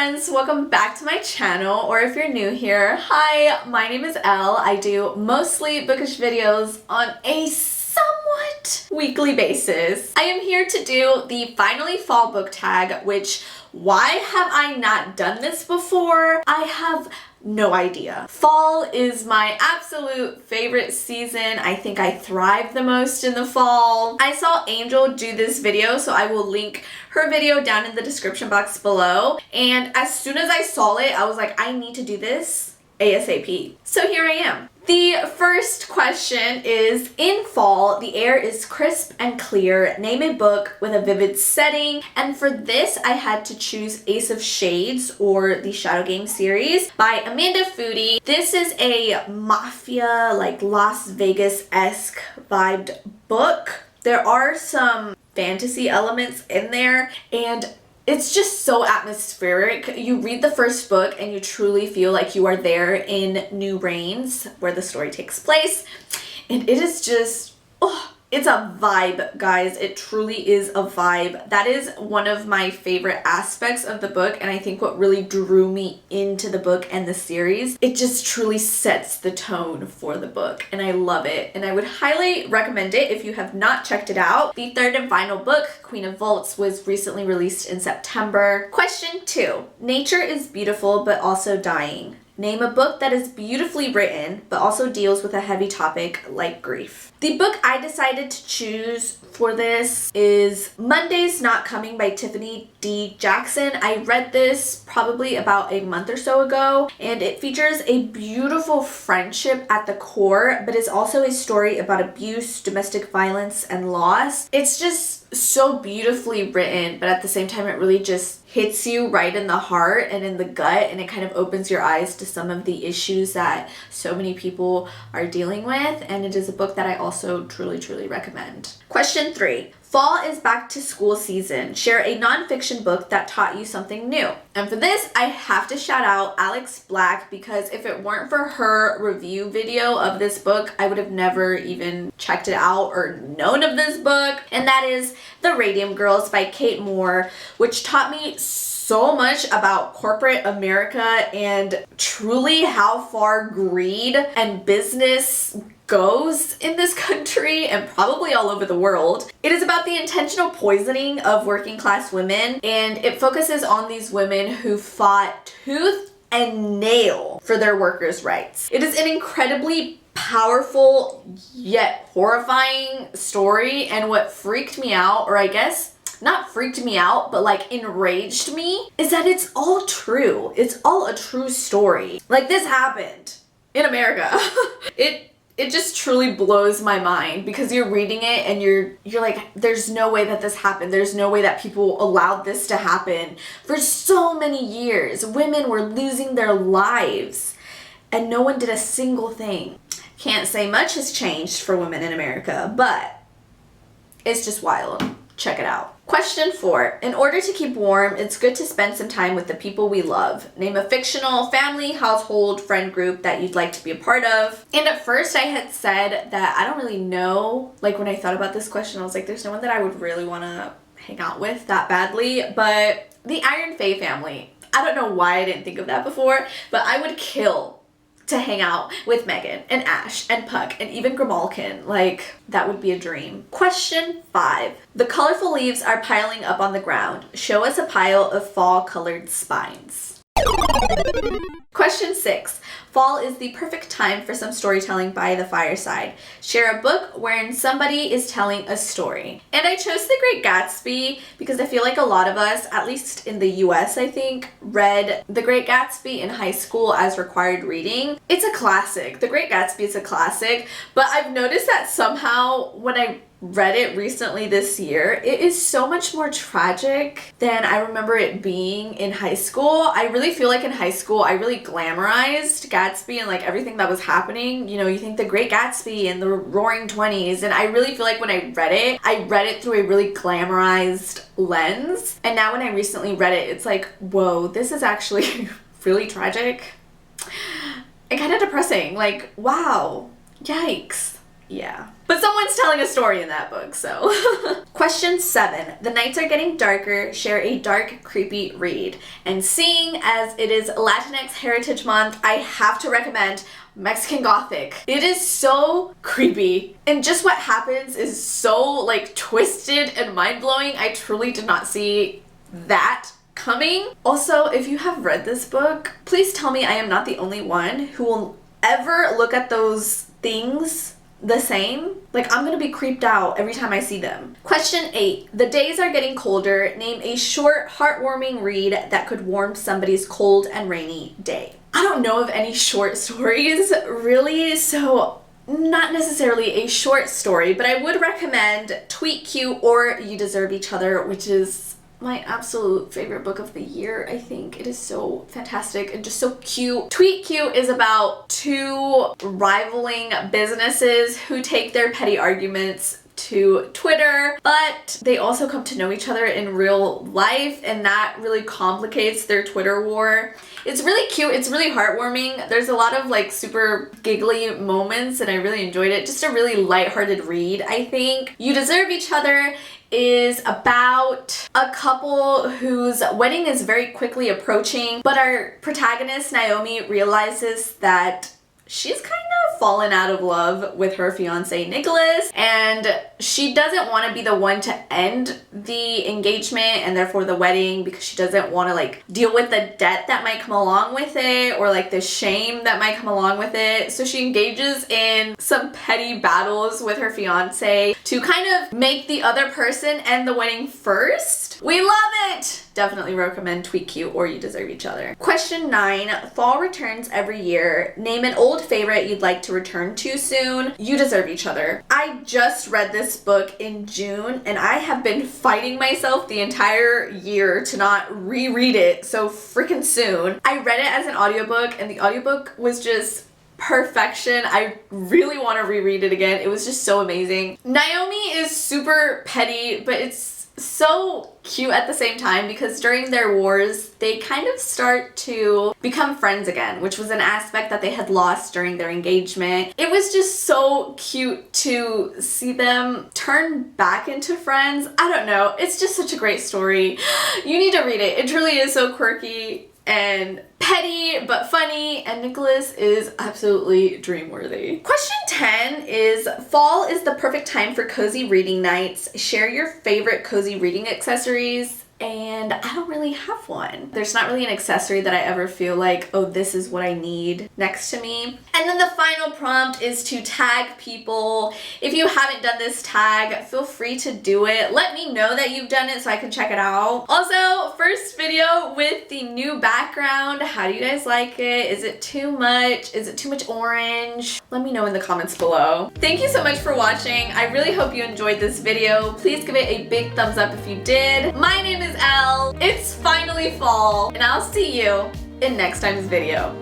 friends, welcome back to my channel, or if you're new here, hi, my name is Elle. I do mostly bookish videos on a somewhat weekly basis. I am here to do the Finally Fall book tag, which why have I not done this before? I have no idea. Fall is my absolute favorite season. I think I thrive the most in the fall. I saw Angel do this video, so I will link her video down in the description box below. And as soon as I saw it, I was like, I need to do this ASAP. So here I am. The first question is, in fall, the air is crisp and clear. Name a book with a vivid setting. And for this, I had to choose Ace of Shades, or the Shadow Game series by Amanda Foody. This is a mafia, like Las Vegas-esque vibed book. There are some fantasy elements in there, and it's just so atmospheric. You read the first book and you truly feel like you are there in New Rains, where the story takes place. And it is just, oh, it's a vibe, guys. It truly is a vibe. That is one of my favorite aspects of the book, and I think what really drew me into the book and the series. It just truly sets the tone for the book, and I love it. And I would highly recommend it if you have not checked it out. The third and final book, Queen of Vaults, was recently released in September. Question 2. Nature is beautiful, but also dying. Name a book that is beautifully written, but also deals with a heavy topic like grief. The book I decided to choose for this is Monday's Not Coming by Tiffany D. Jackson. I read this probably about a month or so ago, and it features a beautiful friendship at the core, but is also a story about abuse, domestic violence, and loss. It's just so beautifully written, but at the same time, it really just hits you right in the heart and in the gut, and it kind of opens your eyes to some of the issues that so many people are dealing with, and it is a book that I also truly recommend. Question 3. Fall is back to school season. Share a nonfiction book that taught you something new. And for this, I have to shout out Alex Black, because if it weren't for her review video of this book, I would have never even checked it out or known of this book. And that is The Radium Girls by Kate Moore, which taught me so much about corporate America and truly how far greed and business goes in this country and probably all over the world. It is about the intentional poisoning of working class women, and it focuses on these women who fought tooth and nail for their workers' rights. It is an incredibly powerful yet horrifying story, and what freaked me out, or I guess not freaked me out, but like enraged me, is that it's all true. It's all a true story. Like, this happened in America. It just truly blows my mind, because you're reading it and you're like, there's no way that this happened. There's no way that people allowed this to happen. For so many years, women were losing their lives and no one did a single thing. Can't say much has changed for women in America, but it's just wild. Check it out. Question 4. In order to keep warm, it's good to spend some time with the people we love. Name a fictional family, household, friend group that you'd like to be a part of. And at first I had said that I don't really know, like when I thought about this question, I was like, there's no one that I would really want to hang out with that badly, but the Iron Fae family. I don't know why I didn't think of that before, but I would kill to hang out with Megan and Ash and Puck and even Grimalkin. Like, that would be a dream. Question 5. The colorful leaves are piling up on the ground. Show us a pile of fall-colored spines. Question 6. Fall is the perfect time for some storytelling by the fireside. Share a book wherein somebody is telling a story. And I chose The Great Gatsby because I feel like a lot of us, at least in the US, I think, read The Great Gatsby in high school as required reading. It's a classic. The Great Gatsby is a classic, but I've noticed that somehow when I read it recently this year, it is so much more tragic than I remember it being in high school. I really feel like in high school I really glamorized Gatsby and like everything that was happening. You know, you think The Great Gatsby and the Roaring 20s, and I really feel like when I read it through a really glamorized lens. And now when I recently read it, it's like, whoa, this is actually really tragic and kind of depressing. Like, wow, yikes. Yeah. But someone's telling a story in that book, so. Question 7. The nights are getting darker. Share a dark, creepy read. And seeing as it is Latinx Heritage Month, I have to recommend Mexican Gothic. It is so creepy. And just what happens is so like twisted and mind-blowing. I truly did not see that coming. Also, if you have read this book, please tell me I am not the only one who will ever look at those things the same. Like, I'm gonna be creeped out every time I see them. Question 8. The days are getting colder. Name a short, heartwarming read that could warm somebody's cold and rainy day. I don't know of any short stories, really, so not necessarily a short story, but I would recommend Tweet Cute or You Deserve Each Other, which is my absolute favorite book of the year, I think. It is so fantastic and just so cute. Tweet Cute is about two rivaling businesses who take their petty arguments to Twitter, but they also come to know each other in real life, and that really complicates their Twitter war. It's really cute, it's really heartwarming. There's a lot of like super giggly moments and I really enjoyed it. Just a really lighthearted read, I think. You Deserve Each Other is about a couple whose wedding is very quickly approaching, but our protagonist, Naomi, realizes that she's kind of fallen out of love with her fiance Nicholas, and she doesn't want to be the one to end the engagement and therefore the wedding because she doesn't want to like deal with the debt that might come along with it or like the shame that might come along with it. So she engages in some petty battles with her fiance to kind of make the other person end the wedding first. We love it! Definitely recommend Tweet Cute or You Deserve Each Other. Question 9. Fall returns every year. Name an old favorite you'd like to return to soon. You Deserve Each Other. I just read this book in June and I have been fighting myself the entire year to not reread it so freaking soon. I read it as an audiobook and the audiobook was just perfection. I really want to reread it again. It was just so amazing. Naomi is super petty, but it's so cute at the same time because during their wars they kind of start to become friends again, which was an aspect that they had lost during their engagement. It was just so cute to see them turn back into friends. I don't know, it's just such a great story. You need to read it. It truly is so quirky and petty but funny, and Nicholas is absolutely dream-worthy. Question 10 is, fall is the perfect time for cozy reading nights. Share your favorite cozy reading accessories. And I don't really have one. There's not really an accessory that I ever feel like, oh, this is what I need next to me. And then the final prompt is to tag people. If you haven't done this tag, feel free to do it. Let me know that you've done it so I can check it out. Also, first video with the new background. How do you guys like it? Is it too much? Is it too much orange? Let me know in the comments below. Thank you so much for watching. I really hope you enjoyed this video. Please give it a big thumbs up if you did. My name is Elle. It's finally fall, and I'll see you in next time's video.